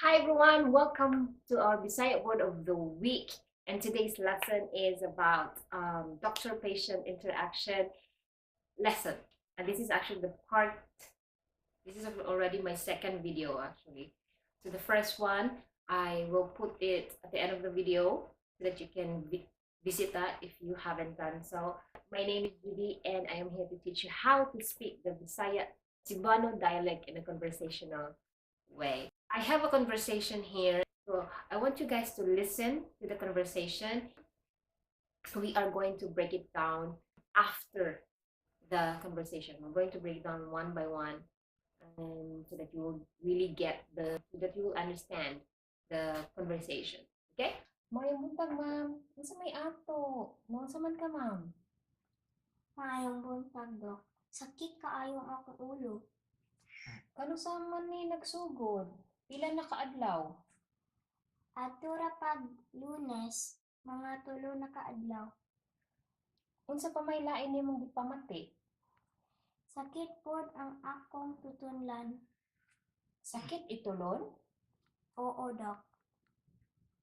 Hi everyone, welcome to our Bisaya Word of the Week. And today's lesson is about doctor-patient interaction lesson. And this is actually this is already my second video actually. So the first one, I will put it at the end of the video so that you can visit that if you haven't done so. My name is Didi and I am here to teach you how to speak the Bisaya Cebuano dialect in a conversational way. I have a conversation here, so I want you guys to listen to the conversation. We are going to break it down after the conversation. We're going to break it down one by one, and so that you will really so that you will understand the conversation. Okay? Mayong buntag, ma'am. Unsa may ato? Noon man ka, ma'am? Mayong buntag, Dok. Sakit kaayong akong ulo. Kano sa man ni nagsugod? Pila na kaadlaw? Adto ra pag-lunes, mga 3 na kaadlaw. Unsa pa may lain nimong gipamati? Sakit pod ang akong tutonlan. Sakit itulon? Oo, Dok.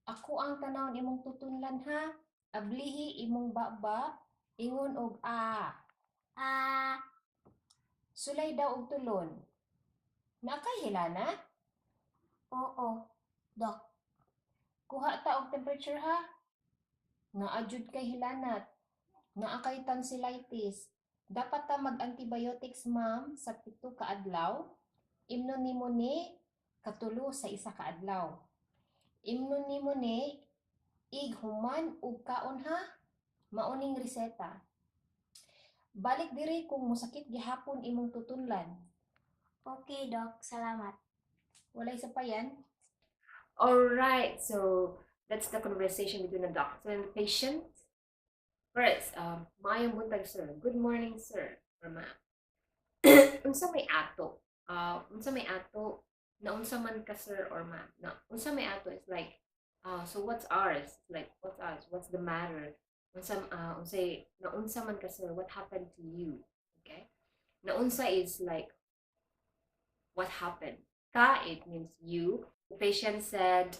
Ako ang tanawon imong tutunlan ha. Ablihi imong baba, ingon og a. Sulay daw og tulon. Nakay hilana? Oo, Dok. Kuha ta og temperature ha. Naajud kay hilanat. Naa kay tonsillitis. Dapat ta mag-antibiotics, ma'am, sa 7 ka adlaw. Imnon nimo ni katulo sa 1 ka adlaw. Imnon nimo ni ighuman ug kaon ha. Mauning reseta. Balik diri kung mosakit gihapon imong tutunlan. Okay, Dok. Salamat. Walay sa pa yan. Alright, so that's the conversation between the doctor and the patient. First, maayong buntag, sir. Good morning, sir. Or ma'am. Unsa may ato? Unsa may ato? Na unsa man ka, sir or ma'am? Na unsa may ato is like, so what's ours? Like, what's ours? What's the matter? Unsa unsay na unsa man ka, sir? What happened to you? Okay? Na unsa is like, what happened? Ka, it means you. The patient said,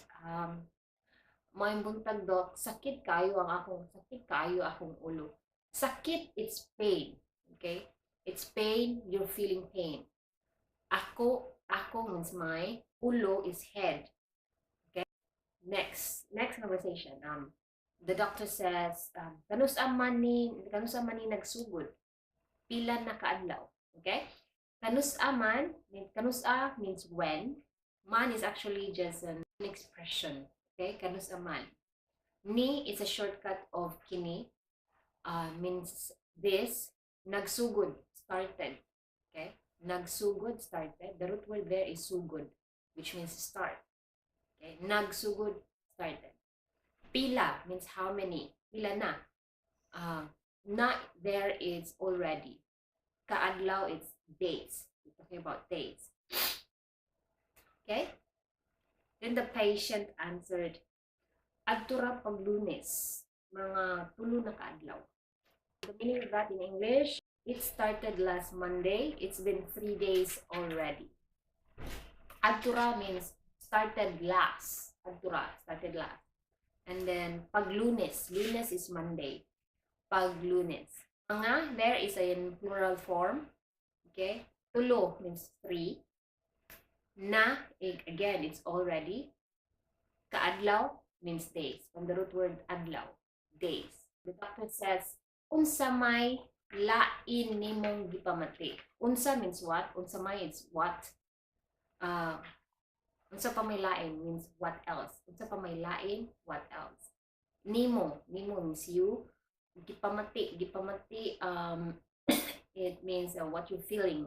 maayong buntag, Dok, sakit kayo akong ulo. Sakit, it's pain. Okay? It's pain, you're feeling pain. Ako means my, ulo is head. Okay? Next conversation. The doctor says, kanusa man ni nagsugod. Pila na kaadlaw. Okay? Kanusa means when. Man is actually just an expression. Okay? Kanusa man. Ni is a shortcut of kini. Means this. Nagsugod, started. Okay? Nagsugod, started. The root word there is sugod, which means start. Okay? Nagsugod, started. Pila means how many. Pila na. Na there is already. Kaadlaw is days. We're talking about days. Okay? Then the patient answered, Adto ra pag-lunes, mga 3 na kaadlaw. The meaning of that in English, it started last Monday. It's been 3 days already. Adto ra means started last. Adto ra, started last. And then pag-lunes, lunes is Monday. Pag-lunes. Mga, there is a plural form. Okay? Tulo means 3. Na, again, it's already. Kaadlaw means days. From the root word adlaw, days. The doctor says, unsa may lain nimong gipamati. Unsa means what? Unsa may is what? Unsa pa may lain means what else. Unsa pa may lain, what else? Nimo means you. Gipamati, it means what you're feeling.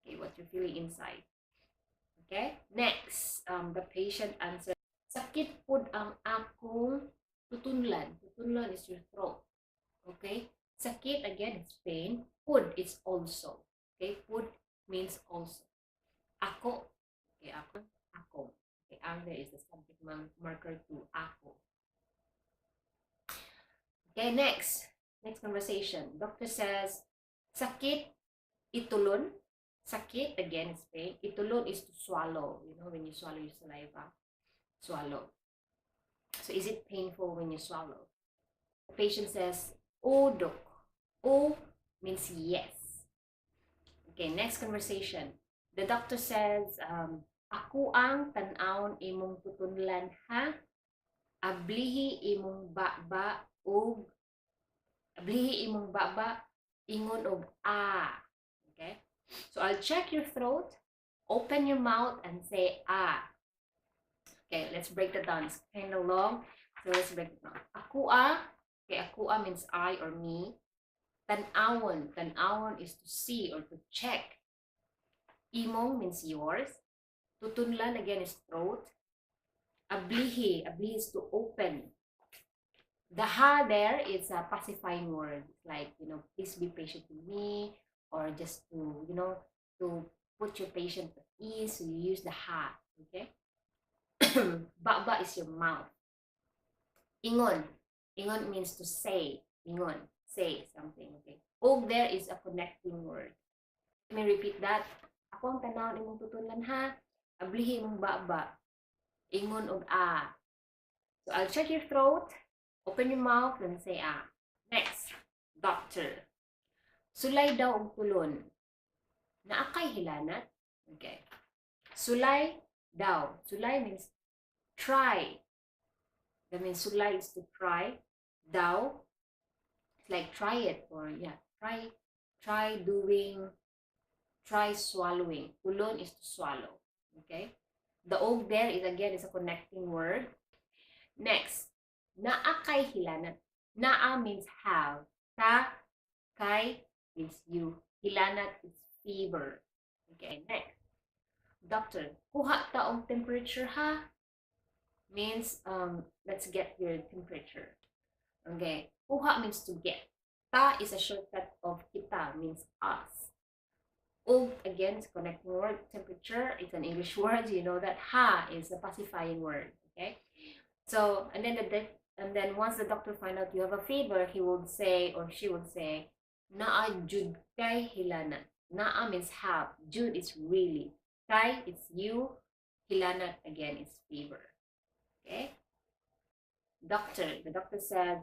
Okay, what you're feeling inside. Okay? Next, the patient answered, sakit pod ang akong tutunlan. Tutunlan is your throat. Okay? Sakit, again, it's pain. Pod is also. Okay? Pod means also. Ako. Okay, ako. Okay, ang there is the subject marker to ako. Okay, next conversation. Doctor says, sakit, itulon. Sakit, again, is pain. Itulon is to swallow. You know, when you swallow your saliva. swallow. So is it painful when you swallow? The patient says, "O dok." O means yes. Okay, next conversation. The doctor says, "Ako ang tan-awon imong tutonlan ha. Ablihi imong baba og ablihi imong baba ingon og ah." Okay? So I'll check your throat, open your mouth and say ah. Okay, let's break that down. It's kind of long. So let's break it down. Akua. Okay, akua means I or me. Tan-awon. Tan-awon is to see or to check. Imong means yours. Tutunlan again is throat. Ablihi. Ablihi is to open. The ha there is a pacifying word. Like, please be patient with me. Or just to, to put your patient at ease. So you use the ha. Okay? Baba is your mouth. Ingon. Ingon means to say. Ingon. Say something. Okay. Og there is a connecting word. Let me repeat that. Ako ang tanawon imong tutulan ha. Ablihi imong baba. Ingon og ah. So I'll check your throat. Open your mouth and say ah. Next. Doctor. Sulay daw og tulon. Naakay hilanat. Okay. Sulay daw. Sulay means try. That means sulay is to try. Daw, it's like try it or try doing, try swallowing. Tulon is to swallow. Okay. The og there is again a connecting word. Next, naakay hilanat. Naa means have. Ta, kay is you. Hilanat is fever. Okay. Next, doctor, kuha taong temperature ha. Means let's get your temperature. Okay, kuha means to get. Ta is a shortcut of kita, means us. Og again is connecting word. Temperature, it's an English word, you know that. Ha is a pacifying word. Okay, so and then once the doctor find out you have a fever, he would say or she would say, "Naa jud kay hilana." Naa means have. Jud is really. Kay it's you. Hilana again is fever. Okay. Doctor. The doctor says,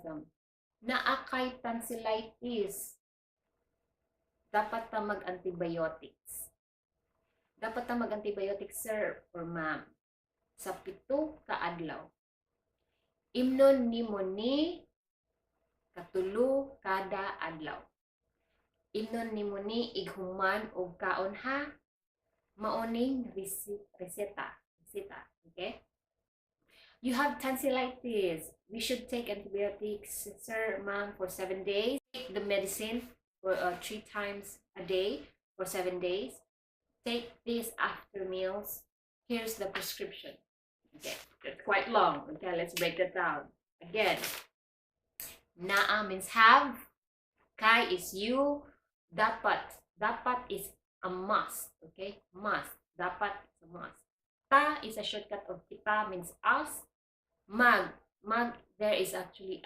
naakay tonsillitis. Dapat ta mag-antibiotics. Dapat ta mag-antibiotics, sir or ma'am. Sa 7 ka adlaw. Imnon nimo ni katulo kada adlaw. Imnon nimo ni ighuman og kaon ha. Maoning reseta. Okay? You have tonsillitis. We should take antibiotics, sir, ma'am, for 7 days. Take the medicine for 3 times a day for 7 days. Take this after meals. Here's the prescription. Okay, it's quite long. Okay, let's break that down. Again, naa means have. Kay is you. Dapat. Dapat is a must. Okay, must. Dapat is a must. Ta is a shortcut of kita, means us. Mag there is actually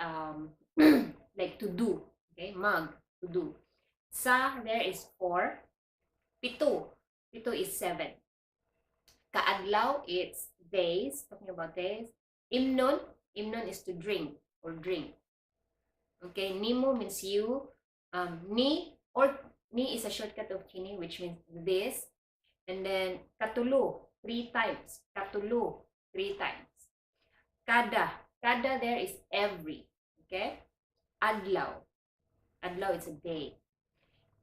like to do. Okay, mag, to do. Sa there is 4. Pito is 7. Kaadlaw it's days, talking about days. Imnon is to drink or drink. Okay, nimo means you. Ni is a shortcut of kini, which means this. And then katulo 3 times. Katulo 3 times. Kada there is every. Okay. Adlaw is a day.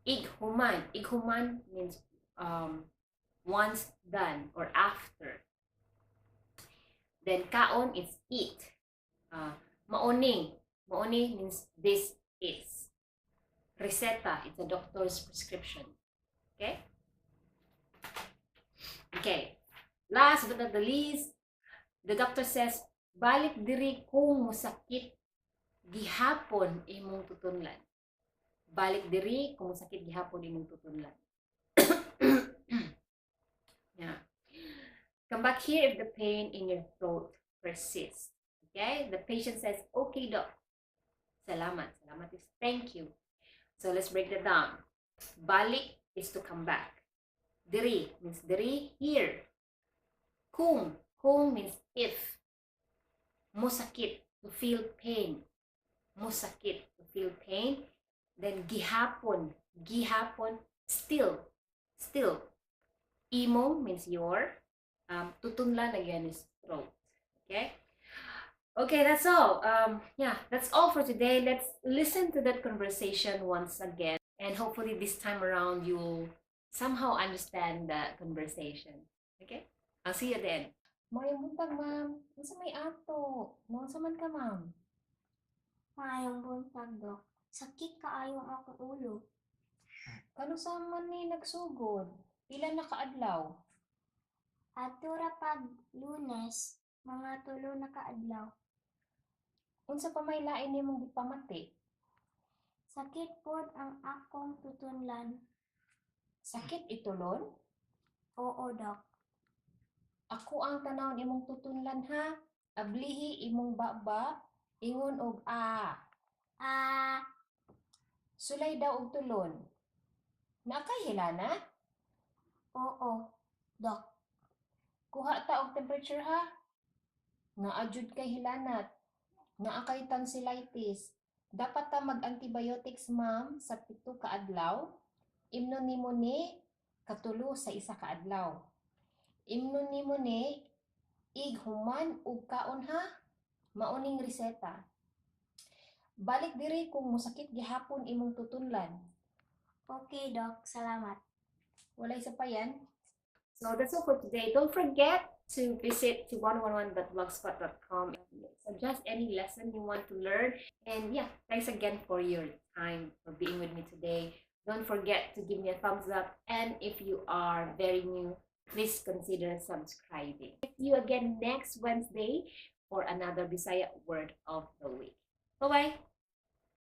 Ighuman means once done or after. Then kaon is eat. Maoning means this is. Reseta, it's a doctor's prescription. Okay. Last but not the least, the doctor says, "Balik diri kung mosakit gihapon imong tutonlan." Balik diri kung mosakit gihapon imong tutonlan. Yeah. Come back here if the pain in your throat persists. Okay? The patient says, "Okay, doc." Salamat. Salamat is thank you. So let's break that down. Balik is to come back. Diri means diri, here. Kung means if. Mosakit, to feel pain. Mosakit, to feel pain. Then gihapon, still. Imong means your. Tutonlan again is throat. Okay. Okay, that's all. Yeah, that's all for today. Let's listen to that conversation once again, and hopefully this time around you'll somehow understand the conversation. Okay, I'll see you then. Mayong buntag, ma'am. Unsa may ato? Unsa man ka, ma'am? Maayong buntag, Dok. Sakit kaayong akong ulo. Kano sa man ni nagsugod? Pila na kaadlaw? Adto ra pag-lunes, mga 3 na kaadlaw. Unsa pa may lain nimong gipamati? Sakit pod ang akong tutonlan. Sakit itulon? Oo, Dok. Ako ang tanawon imong tutunlan ha. Ablihi imong baba, ingon og a. Sulay daw og tulon. Nakay hilana? Oo, Dok. Kuha ta og temperature ha. Naajud kay hilanat. Naa kay tonsillitis. Dapat ta mag-antibiotics, ma'am, sa 7 ka adlaw. Imnon nimo ni katulo sa 1 ka adlaw. Imnon nimo ni ighuman ug kaon ha. Mauning reseta. Balik diri kung mosakit gihapon imong tutunlan. Okay, Dok. Salamat. Walay sa payan. So that's all for today. Don't forget to visit to111.blogspot.com and suggest any lesson you want to learn. And yeah, thanks again for your time, for being with me today. Don't forget to give me a thumbs up. And if you are very new, please consider subscribing. See you again next Wednesday for another Bisaya Word of the Week. Bye-bye!